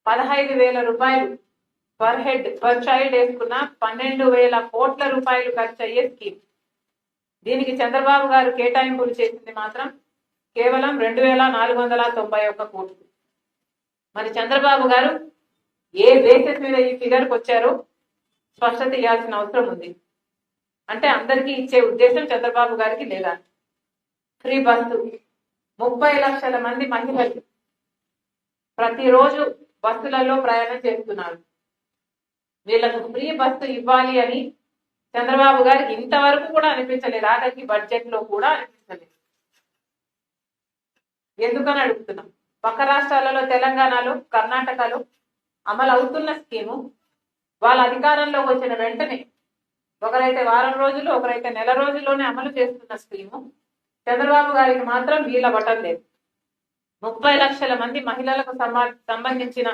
15,000 రూపాయలు per head per child వేసుకున్న 12,000 కోట్ల రూపాయలు ఖర్చు అయ్యే స్కీమ్. దీనికి చంద్రబాబు గారు కేటాయింపులు చేసింది మాత్రం కేవలం 2,491 కోట్లు. మరి చంద్రబాబు గారు ఏ బేసిస్ మీద ఈ ఫిగర్కి వచ్చారో స్పష్టత ఇవ్వాల్సిన అవసరం ఉంది. అంటే అందరికీ ఇచ్చే ఉద్దేశం చంద్రబాబు గారికి లేదా? ఫ్రీ బస్సు 30 లక్షల మంది మహిళలు ప్రతిరోజు బస్సులలో ప్రయాణం చేస్తున్నారు. వీళ్ళకు ఫ్రీ బస్సు ఇవ్వాలి అని చంద్రబాబు గారికి ఇంతవరకు కూడా అనిపించలేదు. ఆఖరికి బడ్జెట్ లో కూడా అనిపించలేదు. ఎందుకని అడుగుతున్నాం. పక్క రాష్ట్రాలలో తెలంగాణలో కర్ణాటకలో అమలు అవుతున్న స్కీము వాళ్ళ అధికారంలోకి వచ్చిన వెంటనే ఒకరైతే వారం రోజులు ఒకరైతే నెల రోజుల్లోనే అమలు చేస్తున్న స్కీము చంద్రబాబు గారికి మాత్రం వీలబట్టం లేదు. 30 లక్షల మంది మహిళలకు సంబంధించిన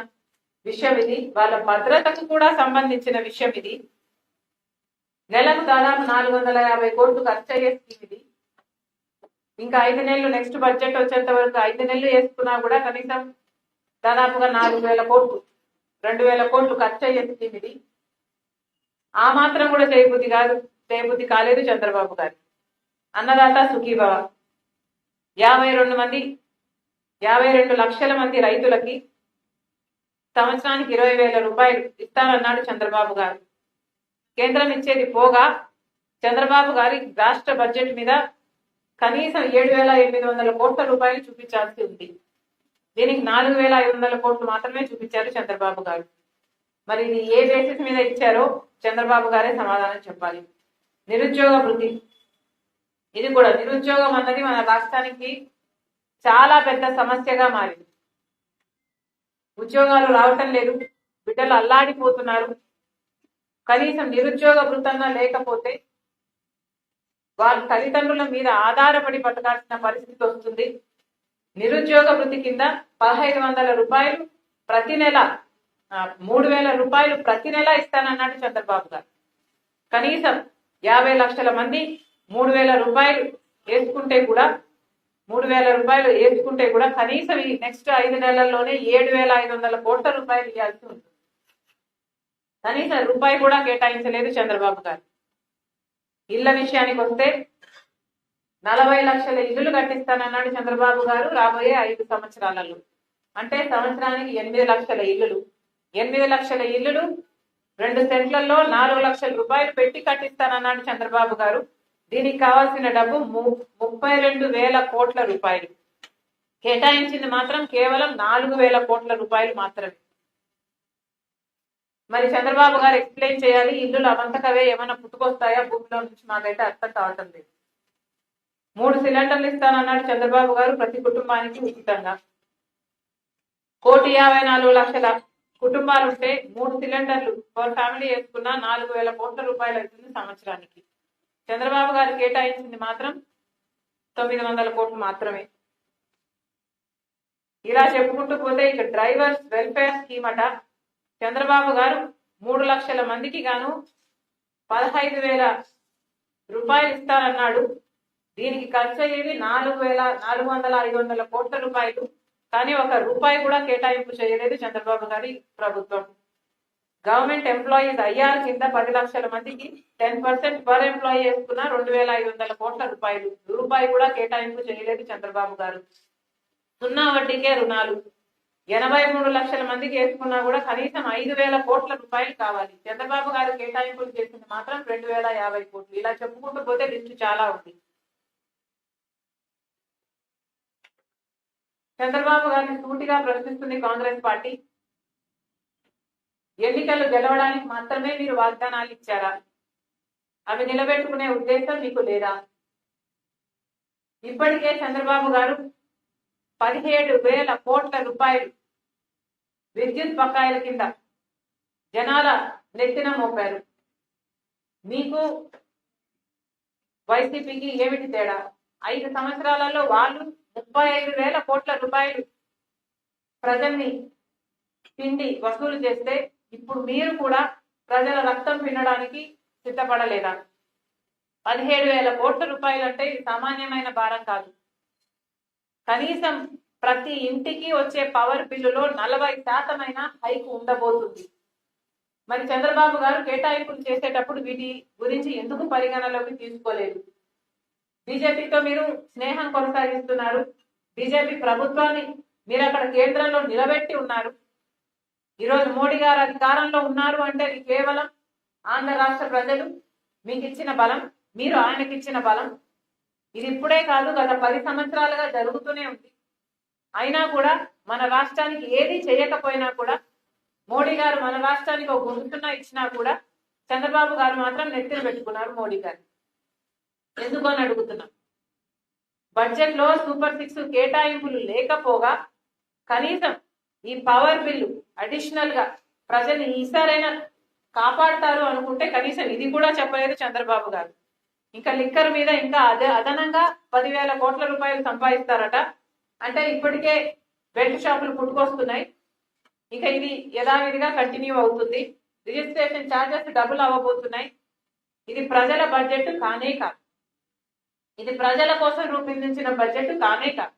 విషయం ఇది. వాళ్ళ భద్రతకు కూడా సంబంధించిన విషయం ఇది. నెలకు దాదాపు 450 కోట్లు ఖర్చు అయ్యే స్కీమ్ ఇది. ఇంకా 5 నెలలు నెక్స్ట్ బడ్జెట్ వచ్చేంత వరకు 5 నెలలు వేసుకున్నా కూడా కనీసం దాదాపుగా 4,000 కోట్లు 2,000 కోట్లు ఖర్చు అయ్యే స్కీమ్ ఇది. ఆ మాత్రం కూడా చేయబుద్ధి కాలేదు చంద్రబాబు గారు. అన్నదాత సుఖీభవ 52 లక్షల మంది రైతులకి సంవత్సరానికి 20,000 రూపాయలు ఇస్తానన్నాడు చంద్రబాబు గారు. కేంద్రం ఇచ్చేది పోగా చంద్రబాబు గారి రాష్ట్ర బడ్జెట్ మీద కనీసం 7,800 కోట్ల రూపాయలు చూపించాల్సి ఉంది. దీనికి 4,500 కోట్లు మాత్రమే చూపించారు చంద్రబాబు గారు. మరి ఇది ఏ బేసిస్ మీద ఇచ్చారో చంద్రబాబు గారే సమాధానం చెప్పాలి. నిరుద్యోగ వృత్తి, ఇది కూడా నిరుద్యోగం అన్నది మన రాష్ట్రానికి చాలా పెద్ద సమస్యగా మారింది. ఉద్యోగాలు రావటం లేదు, బిడ్డలు అల్లాడిపోతున్నారు. కనీసం నిరుద్యోగ వృత్తంగా లేకపోతే వాళ్ళ తల్లిదండ్రుల మీద ఆధారపడి బతకాల్సిన పరిస్థితి వస్తుంది. నిరుద్యోగ వృత్తి కింద 1,500 రూపాయలు ప్రతి నెల 3,000 రూపాయలు ప్రతి నెల ఇస్తానన్నాడు చంద్రబాబు గారు. కనీసం 50 లక్షల మంది 3,000 రూపాయలు వేసుకుంటే కూడా కనీసం ఈ నెక్స్ట్ 5 నెలల్లోనే 7,500 కోట్ల రూపాయలు ఇవ్వాల్సి ఉంటుంది. కనీసం రూపాయి కూడా కేటాయించలేదు చంద్రబాబు గారు. ఇళ్ల విషయానికి వస్తే 40 లక్షల ఇల్లులు కట్టిస్తానన్నాడు చంద్రబాబు గారు రాబోయే 5 సంవత్సరాలలో. అంటే సంవత్సరానికి 8 లక్షల ఇల్లులు. 8 లక్షల ఇల్లులు 2 సెంట్లలో 4 లక్షల రూపాయలు పెట్టి కట్టిస్తానన్నాడు చంద్రబాబు గారు. దీనికి కావాల్సిన డబ్బు 32,000 కోట్ల రూపాయలు. కేటాయించింది మాత్రం కేవలం 4,000 కోట్ల రూపాయలు మాత్రమే. మరి చంద్రబాబు గారు ఎక్స్ప్లెయిన్ చేయాలి. ఇల్లులు అవంతకవే ఏమైనా పుట్టుకొస్తాయా భూమిలో నుంచి? మాకైతే అర్థం కావటం లేదు. 3 సిలిండర్లు ఇస్తానన్నాడు చంద్రబాబు గారు ప్రతి కుటుంబానికి ఉచితంగా. 1,54,00,000 కుటుంబాలు ఉంటే 3 సిలిండర్లు పర్ ఫ్యామిలీ వేసుకున్న 4,000 కోట్ల రూపాయలు అవుతుంది సంవత్సరానికి. చంద్రబాబు గారు కేటాయించింది మాత్రం 900 కోట్లు మాత్రమే. ఇలా చెప్పుకుంటూ పోతే ఇక డ్రైవర్స్ వెల్ఫేర్ స్కీమ్ అట చంద్రబాబు గారు 3 లక్షల మందికి గాను 15,000 రూపాయలు ఇస్తారన్నాడు. దీనికి ఖర్చు అయ్యేది 4,500 కోట్ల రూపాయలు. కానీ 1 రూపాయి కూడా కేటాయింపు చేయలేదు చంద్రబాబు గారి ప్రభుత్వం. గవర్నమెంట్ ఎంప్లాయీస్ ఐఆర్ కింద 10 లక్షల మందికి 10% పర్ ఎంప్లాయీ వేసుకున్న 2,500 కోట్ల రూపాయలు. రూపాయి కూడా కేటాయింపు చేయలేదు చంద్రబాబు గారు. 0 వడ్డీకే రుణాలు 83 లక్షల మందికి వేసుకున్నా కూడా కనీసం 5,000 కోట్ల రూపాయలు కావాలి. చంద్రబాబు గారు కేటాయింపులు చేసింది మాత్రం 2,050 కోట్లు. ఇలా చెప్పుకుంటూ పోతే లిస్టు చాలా ఉంది. చంద్రబాబు గారిని సూటిగా ప్రశ్నిస్తుంది కాంగ్రెస్ పార్టీ. ఎన్నికలు గెలవడానికి మాత్రమే మీరు వాగ్దానాలు ఇచ్చారా? అవి నిలబెట్టుకునే ఉద్దేశం మీకు లేదా? ఇప్పటికే చంద్రబాబు గారు 17,000 కోట్ల రూపాయలు విద్యుత్ బకాయిల కింద జనాల నెత్తిన మోపారు. మీకు వైసీపీకి ఏమిటి తేడా? 5 సంవత్సరాలలో వాళ్ళు 35,000 కోట్ల రూపాయలు ప్రజల్ని పిండి వసూలు చేస్తే ఇప్పుడు మీరు కూడా ప్రజల రక్తం పిండడానికి సిద్ధపడలేదా? 17,000 కోట్ల రూపాయలు అంటే ఇది సామాన్యమైన భారం కాదు. కనీసం ప్రతి ఇంటికి వచ్చే పవర్ బిల్లులో 40% హైక్ ఉండబోతుంది. మరి చంద్రబాబు గారు కేటాయింపులు చేసేటప్పుడు వీటి గురించి ఎందుకు పరిగణలోకి తీసుకోలేదు? బీజేపీతో మీరు స్నేహం కొనసాగిస్తున్నారు. బీజేపీ ప్రభుత్వాన్ని మీరు అక్కడ కేంద్రంలో నిలబెట్టి ఉన్నారు. ఈరోజు మోడీ గారు అధికారంలో ఉన్నారు అంటే అది కేవలం ఆంధ్ర రాష్ట్ర ప్రజలు మీకు ఇచ్చిన బలం, మీరు ఆయనకి ఇచ్చిన బలం. ఇది ఇప్పుడే కాదు, గత 10 సంవత్సరాలుగా జరుగుతూనే ఉంది. అయినా కూడా మన రాష్ట్రానికి ఏది చేయకపోయినా కూడా, మోడీ గారు మన రాష్ట్రానికి ఒక గుంటున్న ఇచ్చినా కూడా చంద్రబాబు గారు మాత్రం నెత్తిన పెట్టుకున్నారు మోడీ గారు. ఎందుకు అని అడుగుతున్నాం. బడ్జెట్ లో సూపర్ 6 కేటాయింపులు లేకపోగా కనీసం ఈ పవర్ బిల్లు అడిషనల్ గా ప్రజల్ని ఈసారైనా కాపాడతారు అనుకుంటే కనీసం ఇది కూడా చెప్పలేదు చంద్రబాబు గారు. ఇంకా లిక్కర్ మీద ఇంకా అదనంగా 10,000 కోట్ల రూపాయలు సంపాదిస్తారట. అంటే ఇప్పటికే బెల్ట్ షాపులు పుట్టుకొస్తున్నాయి. ఇంకా ఇది యథావిధిగా కంటిన్యూ అవుతుంది. రిజిస్ట్రేషన్ ఛార్జెస్ డబుల్ అవ్వబోతున్నాయి. ఇది ప్రజల బడ్జెట్ కానే కాదు. ఇది ప్రజల కోసం రూపొందించిన బడ్జెట్ కానే కాదు.